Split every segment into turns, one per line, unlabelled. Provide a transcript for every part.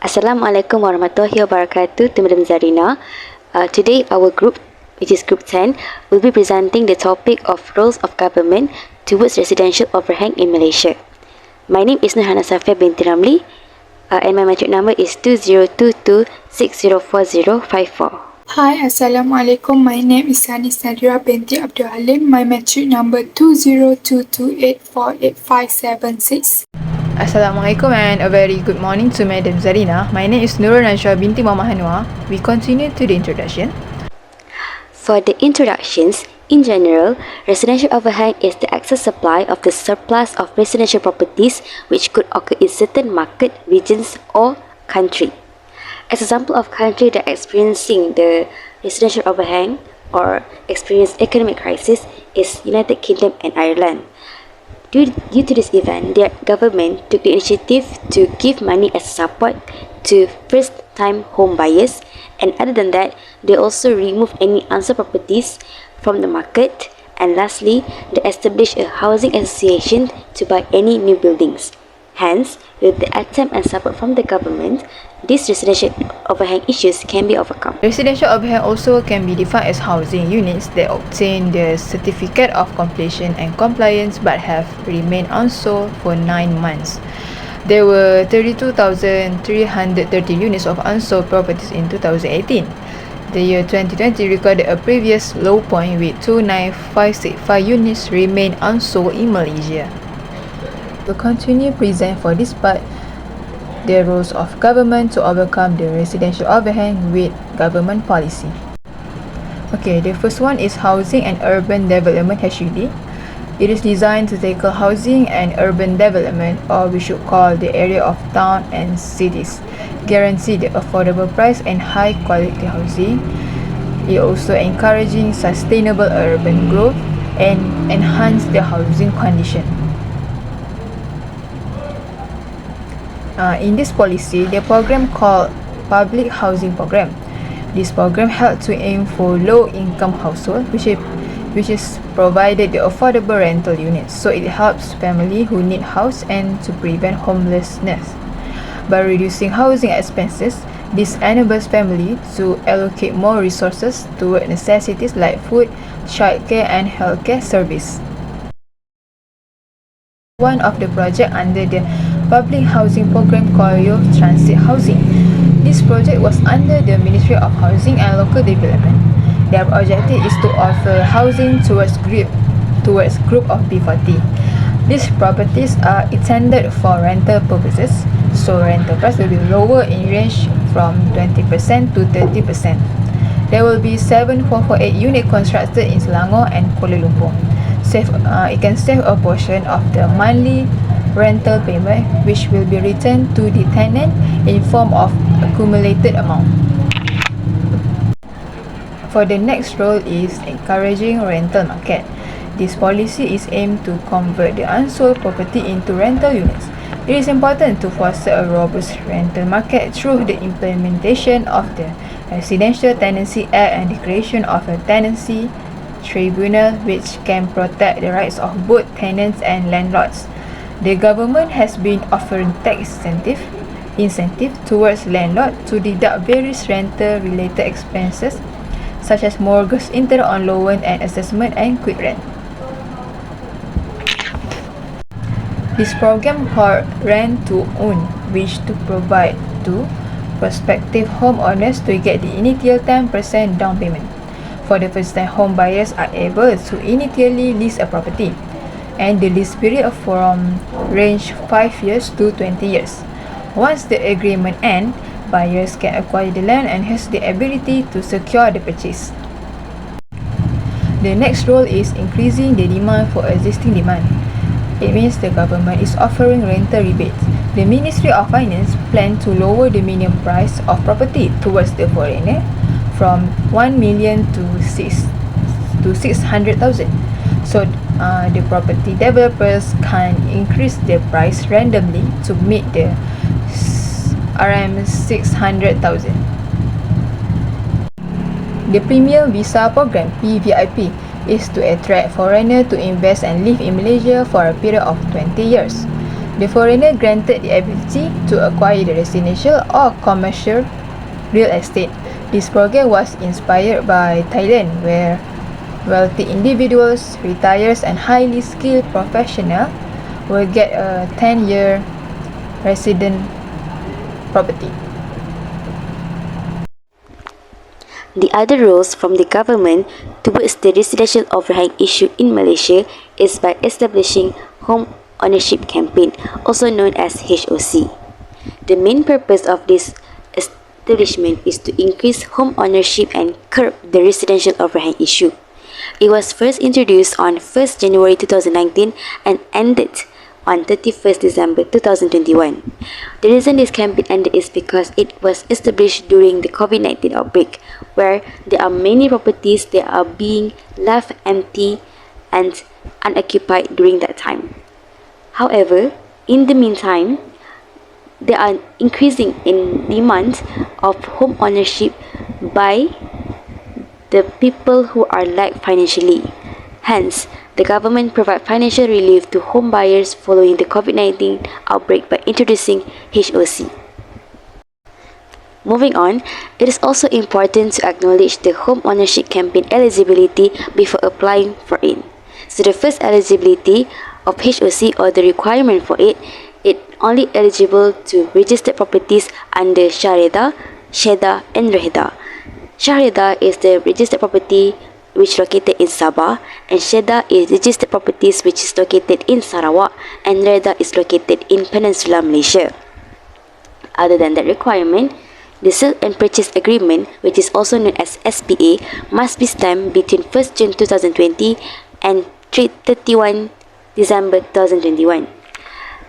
Assalamualaikum warahmatullahi wabarakatuh to Madam Zarina. Today our group, which is group 10, will be presenting the topic of roles of government towards residential overhang in Malaysia. My name is SAFIYYAH binti RAMLEE and my metric number is 2022604054.
Hi, Assalamualaikum. My name is HANIS NADHIRAH binti HALIM. My metric number 2022848576.
Assalamualaikum and a very good morning to Madam Zarina. My name is NURUL binti ANUAR. We continue to the introduction.
For the introductions, in general, residential overhang is the excess supply of the surplus of residential properties which could occur in certain market, regions or country. As an example of country that are experiencing the residential overhang or experience economic crisis is United Kingdom and Ireland. Due to this event, their government took the initiative to give money as support to first-time home buyers, and other than that, they also removed any unsold properties from the market, and lastly, they established a housing association to buy any new buildings. Hence, with the attempt and support from the government, these residential overhang issues can be overcome.
Residential overhang also can be defined as housing units that obtain the certificate of completion and compliance but have remained unsold for 9 months. There were 32,330 units of unsold properties in 2018. The year 2020 recorded a previous low point with 29,565 units remain unsold in Malaysia. We'll continue present for this part the roles of government to overcome the residential overhang with government policy. Okay, the first one is Housing and Urban Development HUD. It is designed to tackle housing and urban development, or we should call the area of town and cities, guarantee the affordable price and high quality housing. It also encouraging sustainable urban growth and enhance the housing condition. In this policy, the program called Public Housing Program. This program helped to aim for low-income household, which is provided the affordable rental units. So it helps family who need house and to prevent homelessness. By reducing housing expenses, this enables family to allocate more resources toward necessities like food, childcare, and healthcare service. One of the projects under the public housing program called Youth Transit Housing. This project was under the Ministry of Housing and Local Development. Their objective is to offer housing towards group of B40. These properties are intended for rental purposes, so rental price will be lower in range from 20% to 30%. There will be 7,448 units constructed in Selangor and Kuala Lumpur. It can save a portion of the monthly rental payment, which will be returned to the tenant in form of accumulated amount. For the next role is encouraging rental market. This policy is aimed to convert the unsold property into rental units. It is important to foster a robust rental market through the implementation of the Residential Tenancy Act and the creation of a tenancy tribunal which can protect the rights of both tenants and landlords. The government has been offering tax incentive towards landlord to deduct various rental-related expenses such as mortgage interest on loan and assessment and quick rent. This program called Rent to Own, which to provide to prospective homeowners to get the initial 10% down payment. For the first-time home buyers are able to initially lease a property, and the lease period from range 5 years to 20 years. Once the agreement ends, buyers can acquire the land and has the ability to secure the purchase. The next role is increasing the demand for existing demand. It means the government is offering rental rebates. The Ministry of Finance plans to lower the minimum price of property towards the foreigner from 1 million to 600,000. So the property developers can increase their price randomly to meet the RM 600,000. The Premier Visa Program (PVIP) is to attract foreigners to invest and live in Malaysia for a period of 20 years. The foreigner granted the ability to acquire the residential or commercial real estate. This program was inspired by Thailand, where wealthy individuals, retirees and highly skilled professionals will get a 10-year resident property.
The other rules from the government towards the residential overhang issue in Malaysia is by establishing Home Ownership Campaign, also known as HOC. The main purpose of this establishment is to increase home ownership and curb the residential overhang issue. It was first introduced on 1st January 2019 and ended on 31st December 2021. The reason this campaign ended is because it was established during the COVID-19 outbreak, where there are many properties that are being left empty and unoccupied during that time. However, in the meantime, there are increasing in demand of home ownership by the people who are lack financially. Hence, the government provide financial relief to home buyers following the COVID-19 outbreak by introducing HOC. Moving on, it is also important to acknowledge the home ownership campaign eligibility before applying for it. So the first eligibility of HOC, or the requirement for it only eligible to registered properties under Syaridah, Syedah and Rehdah. Syaridah is the registered property which located in Sabah, and Syedah is registered properties which is located in Sarawak, and Rehdah is located in Peninsular Malaysia. Other than that requirement, the sale and purchase agreement, which is also known as SPA, must be stamped between 1st June 2020 and 31 December 2021.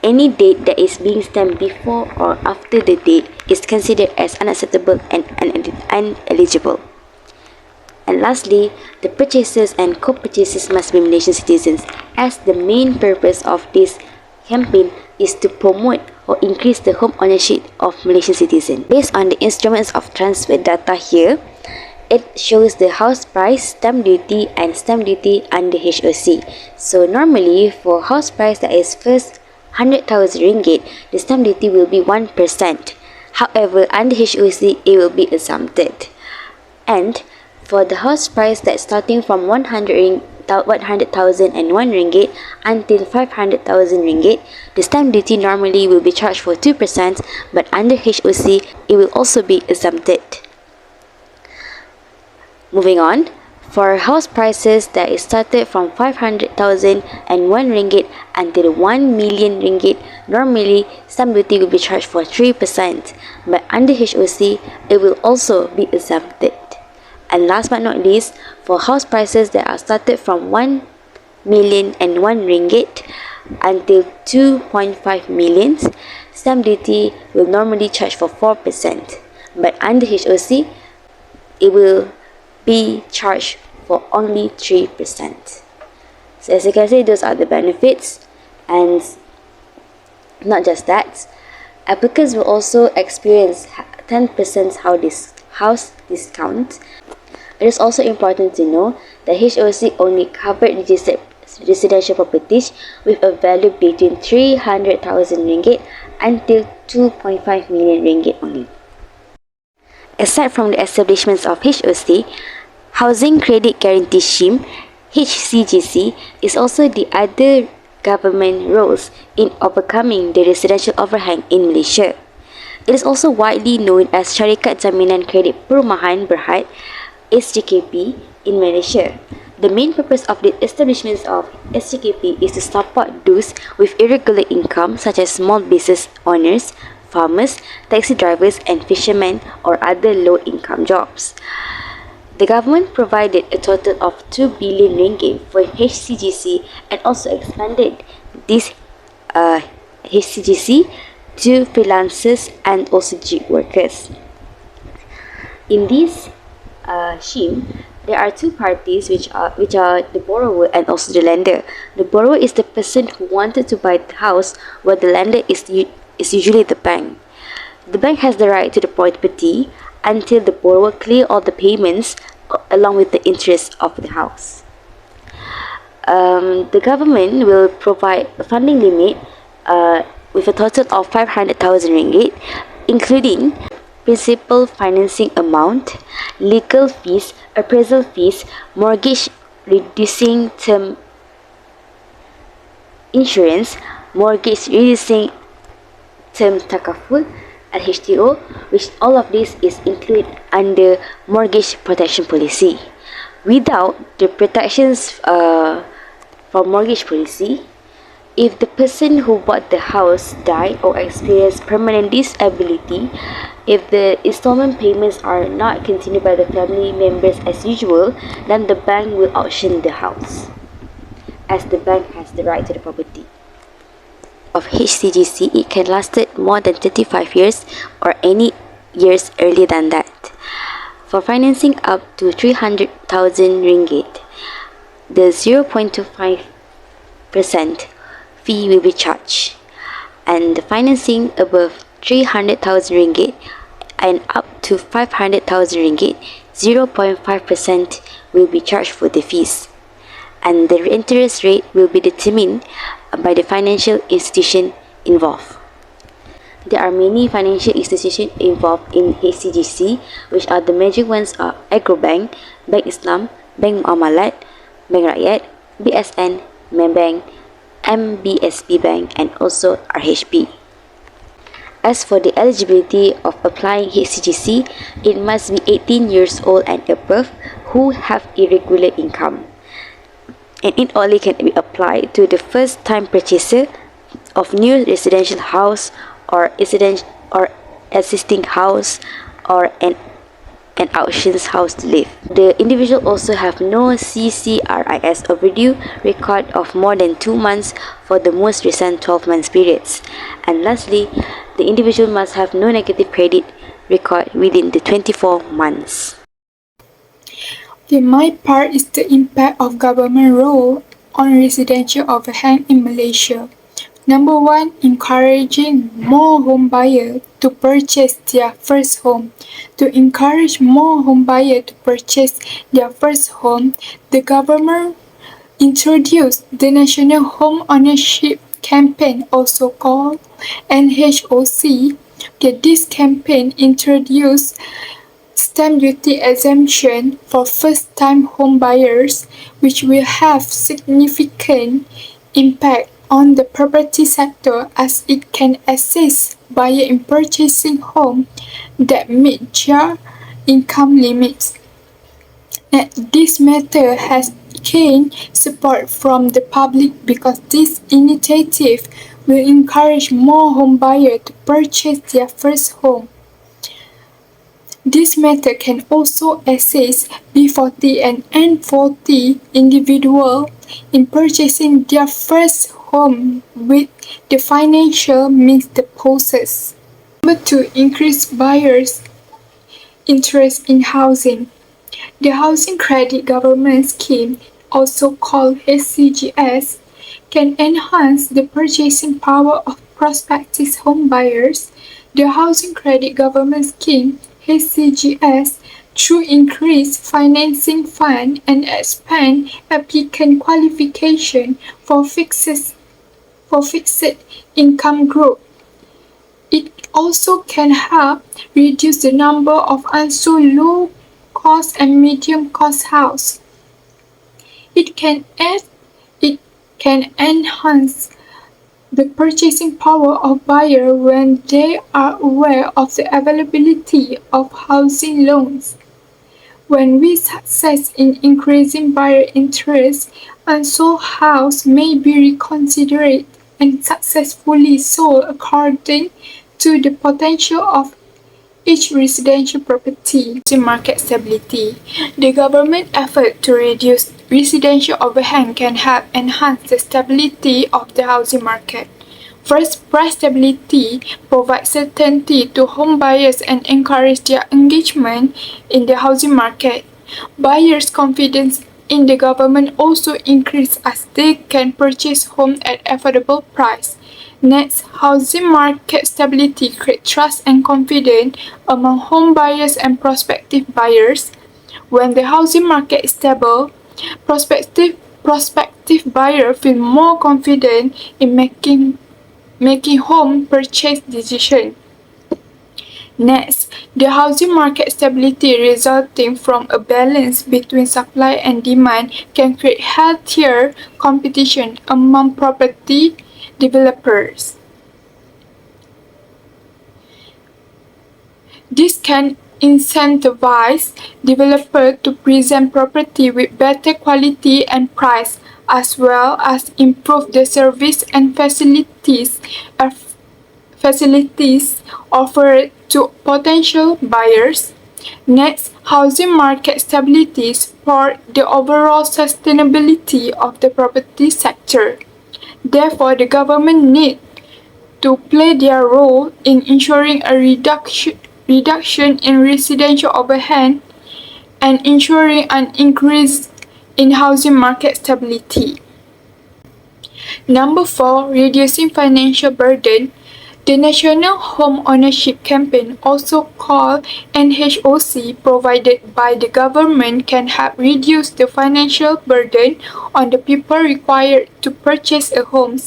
Any date that is being stamped before or after the date is considered as unacceptable and ineligible. And lastly, the purchasers and co-purchasers must be Malaysian citizens, as the main purpose of this campaign is to promote or increase the home ownership of Malaysian citizens. Based on the instruments of transfer data here, it shows the house price, stamp duty and stamp duty under HOC. So normally for house price that is first 100,000 ringgit, the stamp duty will be 1%. However, under HOC, it will be exempted. And for the house price that's starting from 100,001 ringgit until 500,000 ringgit, the stamp duty normally will be charged for 2%, but under HOC, it will also be exempted. Moving on, for house prices that is started from 500,001 ringgit until 1 million ringgit, normally stamp duty will be charged for 3%, but under HOC, it will also be exempted. And last but not least, for house prices that are started from 1,001,001 ringgit until 2.5 million, stamp duty will normally charge for 4%, but under HOC, it will be charged for only 3%. So as you can see, those are the benefits, and not just that, applicants will also experience 10% house discount. It is also important to know that HOC only covered registered residential properties with a value between 300,000 ringgit until 2.5 million ringgit only. Aside from the establishments of HOC, Housing Credit Guarantee Scheme, HCGC, is also the other government roles in overcoming the residential overhang in Malaysia. It is also widely known as Syarikat Jaminan Kredit Perumahan Berhad, SJKP, in Malaysia. The main purpose of the establishments of SJKP is to support those with irregular income, such as small business owners, farmers, taxi drivers and fishermen, or other low-income jobs. The government provided a total of 2 billion ringgit for HCGC and also expanded this HCGC to freelancers and also gig workers. In this scheme, there are two parties which are the borrower and also the lender. The borrower is the person who wanted to buy the house, while the lender is usually the bank. The bank has the right to the property until the borrower clear all the payments along with the interest of the house. The government will provide a funding limit with a total of 500,000 ringgit, including principal financing amount, legal fees, appraisal fees, mortgage reducing term insurance, mortgage reducing term takaful, HTO, which all of this is included under mortgage protection policy. Without the protections for mortgage policy, if the person who bought the house died or experienced permanent disability, if the installment payments are not continued by the family members as usual, then the bank will auction the house, as the bank has the right to the property. Of HCGC, it can lasted more than 35 years or any years earlier than that. For financing up to 300,000 ringgit, the 0.25% fee will be charged, and the financing above 300,000 ringgit and up to 500,000 ringgit, 0.5% will be charged for the fees, and the interest rate will be determined by the financial institution involved. There are many financial institutions involved in HCGC, which are the major ones are Agrobank, Bank Islam, Bank Muamalat, Bank Rakyat, BSN, Maybank, MBSB Bank, and also RHB. As for the eligibility of applying HCGC, it must be 18 years old and above who have irregular income, and it only can be applied to the first time purchaser of new residential house or existing house or an auctions house to live. The individual also have no CCRIS overdue record of more than 2 months for the most recent 12 months periods. And lastly, the individual must have no negative credit record within the 24 months.
My part is the impact of government role on residential overhang in Malaysia. Number 1, encouraging more home buyers to purchase their first home. To encourage more home buyers to purchase their first home, the government introduced the National Home Ownership Campaign, also called NHOC. This campaign introduced stamp duty exemption for first-time home buyers, which will have significant impact on the property sector as it can assist buyers in purchasing homes that meet their income limits. And this matter has gained support from the public because this initiative will encourage more home buyers to purchase their first home. This method can also assist B40 and N40 individuals in purchasing their first home with the financial means they possess. Number 2, increase buyers' interest in housing. The Housing Credit Government Scheme, also called HCGS, can enhance the purchasing power of prospective home buyers. The Housing Credit Government Scheme HCGS through increased financing fund and expand applicant qualification for fixed income group. It also can help reduce the number of unsold low cost and medium cost house. It can enhance the purchasing power of buyers when they are aware of the availability of housing loans. When we succeed in increasing buyer interest, unsold house may be reconsidered and successfully sold according to the potential of each residential property. Market stability. The government effort to reduce residential overhang can help enhance the stability of the housing market. First, price stability provides certainty to home buyers and encourages their engagement in the housing market. Buyers' confidence in the government also increases as they can purchase homes at affordable price. Next, housing market stability creates trust and confidence among home buyers and prospective buyers. When the housing market is stable, prospective buyers feel more confident in making making home purchase decision. Next, the housing market stability resulting from a balance between supply and demand can create healthier competition among property developers. This can incentivize developers to present property with better quality and price, as well as improve the service and facilities offered to potential buyers. Next, housing market stability supports the overall sustainability of the property sector. Therefore, the government needs to play their role in ensuring a reduction in residential overhang and ensuring an increase in housing market stability. Number 4, reducing financial burden. The National Home Ownership Campaign, also called NHOC, provided by the government can help reduce the financial burden on the people required to purchase a home.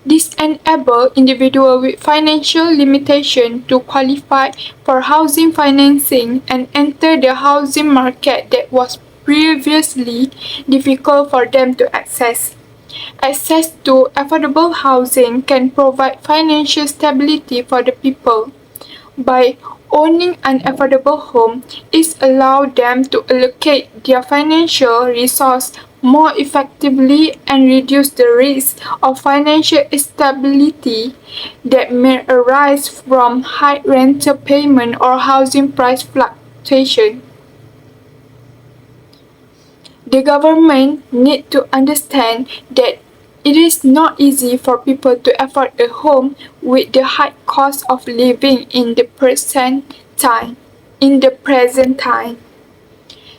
This enables individuals with financial limitations to qualify for housing financing and enter the housing market that was previously difficult for them to access. Access to affordable housing can provide financial stability for the people. By owning an affordable home, it allows them to allocate their financial resources more effectively and reduce the risk of financial instability that may arise from high rental payment or housing price fluctuation. The government needs to understand that it is not easy for people to afford a home with the high cost of living in the present time.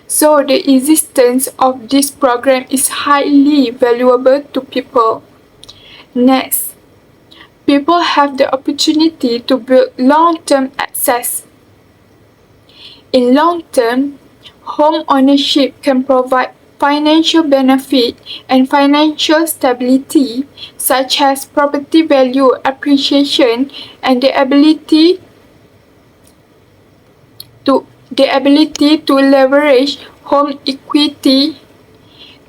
So the existence of this program is highly valuable to people. Next, people have the opportunity to build long-term access. In long term, home ownership can provide financial benefit and financial stability, such as property value appreciation and the ability to leverage home equity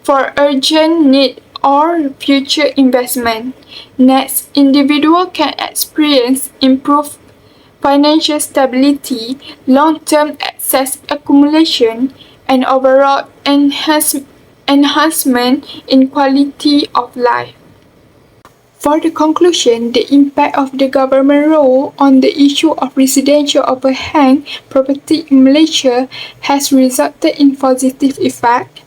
for urgent need or future investment. Next, individual can experience improved financial stability, long-term asset accumulation, and overall enhancement in quality of life. For the conclusion, the impact of the government role on the issue of residential overhang property in Malaysia has resulted in positive effect,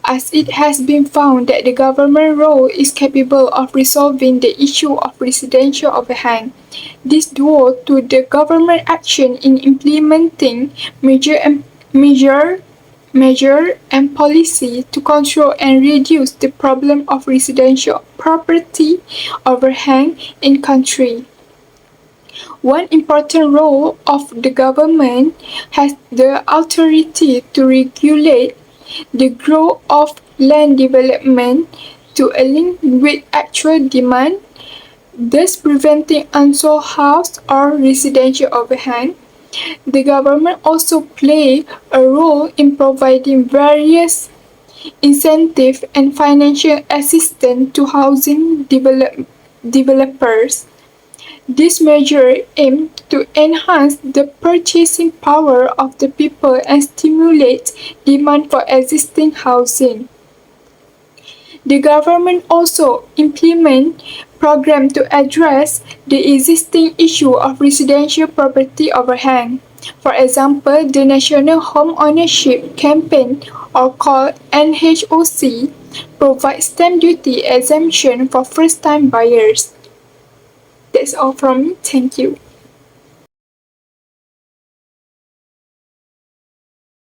as it has been found that the government role is capable of resolving the issue of residential overhang. This due to the government action in implementing measure and policy to control and reduce the problem of residential property overhang in country. One important role of the government has the authority to regulate the growth of land development to align with actual demand, thus preventing unsold house or residential overhang. The government also plays a role in providing various incentives and financial assistance to housing developers. This measure aims to enhance the purchasing power of the people and stimulate demand for existing housing. The government also implements programs to address the existing issue of residential property overhang. For example, the National Home Ownership Campaign, or called NHOC, provides stamp duty exemption for first-time buyers. That's all from me. Thank you.